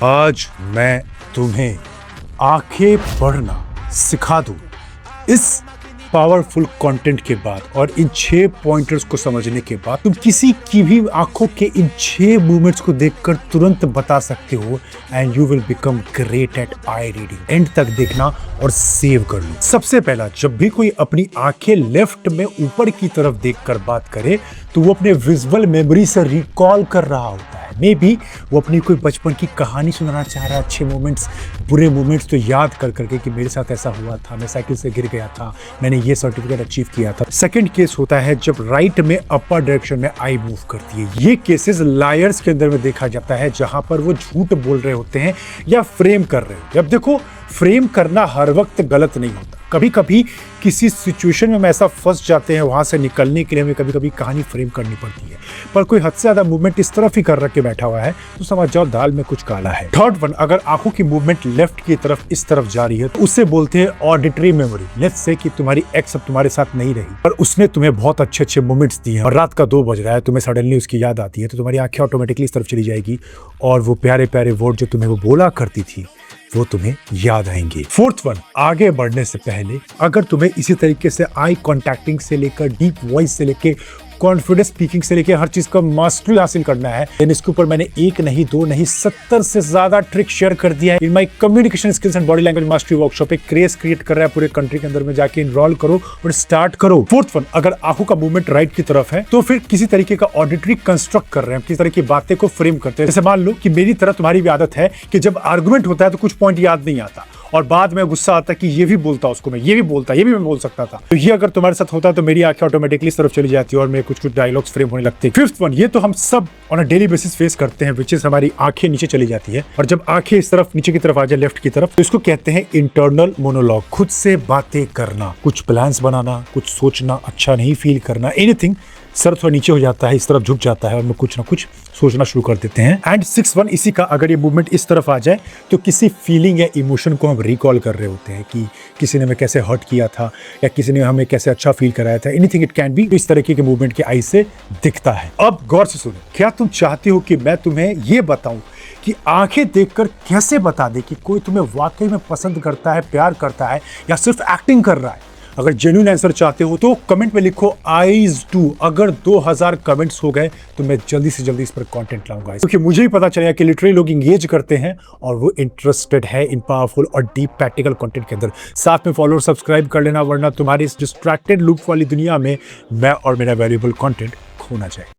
आज मैं तुम्हें आंखें पढ़ना सिखा दूं। इस पावरफुल कंटेंट के बाद और इन 6 पॉइंटर्स को समझने के बाद तुम किसी की भी आंखों के इन 6 मूवमेंट्स को देखकर तुरंत बता सकते हो and you will become great at I reading. And तक देखना और सेव कर लो। सबसे पहला, जब भी कोई अपनी आंखें लेफ्ट में ऊपर की तरफ देखकर बात करे तो वो अपने विजुअल मेमोरी से रिकॉल कर रहा होता है। मे बी वो अपनी कोई बचपन की कहानी सुनाना चाह रहा है, अच्छे मोमेंट्स, बुरे मोमेंट्स तो याद कर करके कि मेरे साथ ऐसा हुआ था, मैं साइकिल से गिर गया था, मैंने ये सर्टिफिकेट अचीव किया था। सेकंड केस होता है जब राइट में अपर डायरेक्शन में आई मूव करती है। ये केसेस लायर्स के अंदर में देखा जाता है, जहां पर वो झूठ बोल रहे होते हैं या फ्रेम कर रहे होते हैं। अब देखो, फ्रेम करना हर वक्त गलत नहीं होता। कभी कभी किसी सिचुएशन में हम ऐसा फंस जाते हैं, वहां से निकलने के लिए हमें कभी कभी कहानी फ्रेम करनी पड़ती है। पर कोई हद से ज्यादा मूवमेंट इस तरफ ही कर रख के बैठा हुआ है तो समझ जाओ दाल में कुछ काला है। थर्ड वन, अगर आंखों की मूवमेंट लेफ्ट की तरफ इस तरफ जा रही है तो उससे बोलते हैं ऑडिटरी मेमोरी। लेट्स से कि तुम्हारी एक्स अब तुम्हारे साथ नहीं रही पर उसने तुम्हें बहुत अच्छे अच्छे मूवमेंट्स दिए हैं और रात का 2 बज रहा है, तुम्हें सडनली उसकी याद आती है तो तुम्हारी आंखें ऑटोमेटिकली इस तरफ चली जाएगी और वो प्यारे प्यारे वर्ड जो तुम्हें वो बोला करती थी वो तुम्हें याद आएंगे। फोर्थ वन, आगे बढ़ने से पहले अगर तुम्हें इसी तरीके से आई कॉन्टैक्टिंग से लेकर डीप वॉइस से लेकर कॉन्फिडेंस स्पीकिंग से लेकर हर चीज का मास्टरी हासिल करना है, देन इसके ऊपर मैंने 1 नहीं 2 नहीं 70 से ज्यादा ट्रिक शेयर कर दिया है in my communication skills and body language mastery workshop. एक क्रेज क्रिएट कर रहा है पूरे कंट्री के अंदर में, जाके इनरोल करो और स्टार्ट करो। फोर्थ वन, अगर आंखों का मूवमेंट राइट की तरफ है तो फिर किसी तरीके का ऑडिटरी कंस्ट्रक्ट कर रहे हैं, किसी तरह की बातें को फ्रेम करते हैं। जैसे मान लो कि मेरी तरह तुम्हारी भी आदत है कि जब आर्गुमेंट होता है तो कुछ पॉइंट याद नहीं आता और बाद में गुस्सा आता कि ये भी बोलता उसको मैं, ये भी बोलता, ये भी मैं बोल सकता था। तो ये अगर तुम्हारे साथ होता है तो मेरी आंखें ऑटोमेटिकली इस तरफ चली जाती है और मेरे कुछ डायलॉग्स फ्रेम होने लगते हैं। फिफ्थ वन, ये तो हम सब on a daily basis face करते हैं, विच इज हमारी आंखें नीचे चली जाती है और जब आंखें इस तरफ नीचे की तरफ आ जाए लेफ्ट की तरफ तो इसको कहते हैं इंटरनल मोनोलॉग। खुद से बातें करना, कुछ प्लान्स बनाना, कुछ सोचना, अच्छा नहीं फील करना, एनीथिंग। सर थोड़ा नीचे हो जाता है, इस तरफ झुक जाता है और हम कुछ ना कुछ सोचना शुरू कर देते हैं। एंड 6 वन, इसी का अगर ये मूवमेंट इस तरफ आ जाए तो किसी फीलिंग या इमोशन को हम रिकॉल कर रहे होते हैं कि किसी ने हमें कैसे हर्ट किया था या किसी ने हमें कैसे अच्छा फील कराया था, एनीथिंग इट कैन बी। इस तरीके के मूवमेंट के आई से दिखता है। अब गौर से सुनो, क्या तुम चाहती हो कि मैं तुम्हें ये बताऊं कि आंखें देखकर कैसे बता दे कि कोई तुम्हें वाकई में पसंद करता है, प्यार करता है या सिर्फ एक्टिंग कर रहा है? अगर जेन्युइन आंसर चाहते हो तो कमेंट में लिखो आईज टू। अगर 2000 कमेंट्स हो गए तो मैं जल्दी से जल्दी इस पर कंटेंट लाऊंगा, क्योंकि मुझे ही पता चलेगा कि लिटरली लोग इंगेज करते हैं और वो इंटरेस्टेड है इन पावरफुल और डीप प्रैक्टिकल कंटेंट के अंदर। साथ में फॉलो और सब्सक्राइब कर लेना, वरना तुम्हारी इस डिस्ट्रैक्टेड लूप वाली दुनिया में मैं और मेरा वैल्यूएबल कंटेंट खो ना जाए।